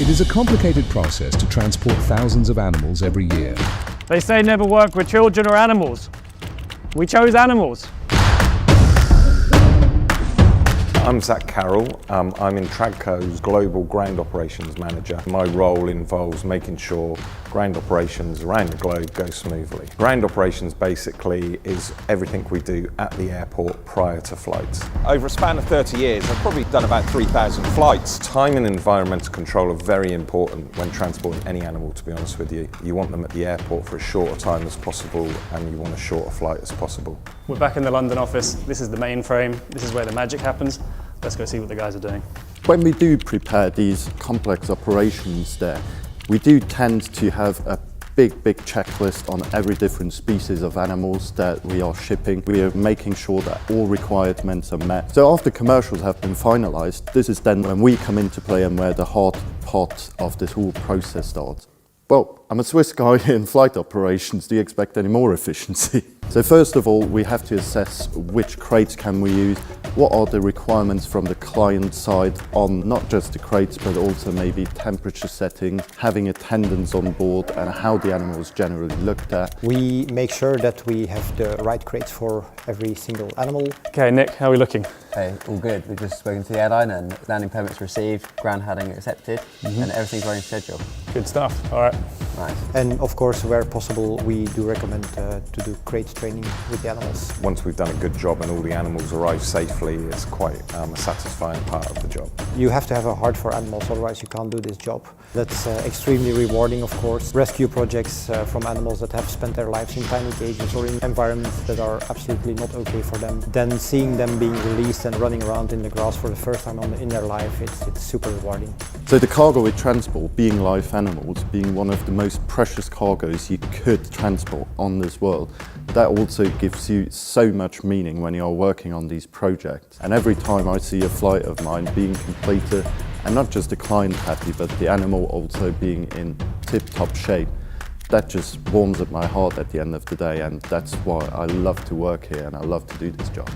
It is a complicated process to transport thousands of animals every year. They say never work with children or animals. We chose animals. I'm Zach Carroll. I'm Intradco's Global Ground Operations Manager. My role involves making sure ground operations around the globe go smoothly. Ground operations basically is everything we do at the airport prior to flights. Over a span of 30 years, I've probably done about 3,000 flights. Time and environmental control are very important when transporting any animal, to be honest with you. You want them at the airport for as short a time as possible, and you want a shorter flight as possible. We're back in the London office. This is the mainframe. This is where the magic happens. Let's go see what the guys are doing. When we do prepare these complex operations there, we do tend to have a big checklist on every different species of animals that we are shipping. We are making sure that all requirements are met. So after commercials have been finalized, this is then when we come into play and where the hard part of this whole process starts. Well, I'm a Swiss guy in flight operations. Do you expect any more efficiency? So first of all, we have to assess which crates can we use, what are the requirements from the client side on not just the crates, but also maybe temperature setting, having attendants on board, and how the animal is generally looked at. We make sure that we have the right crates for every single animal. Okay, Nick, how are we looking? Hey, all good. We've just spoken to the airline and landing permits received, ground handling accepted, and everything's running schedule. Good stuff. All right. Nice. And of course, where possible, we do recommend to do crate training with the animals. Once we've done a good job and all the animals arrive safely, it's quite a satisfying part of the job. You have to have a heart for animals, otherwise you can't do this job. That's extremely rewarding, of course. Rescue projects from animals that have spent their lives in tiny cages or in environments that are absolutely not okay for them. Then seeing them being released and running around in the grass for the first time in their life, it's super rewarding. So the cargo we transport, being live animals, being one of the most precious cargoes you could transport on this world, that also gives you so much meaning when you're working on these projects. And every time I see a flight of mine being completed, and not just the client happy, but the animal also being in tip-top shape, that just warms up my heart at the end of the day, and that's why I love to work here and I love to do this job.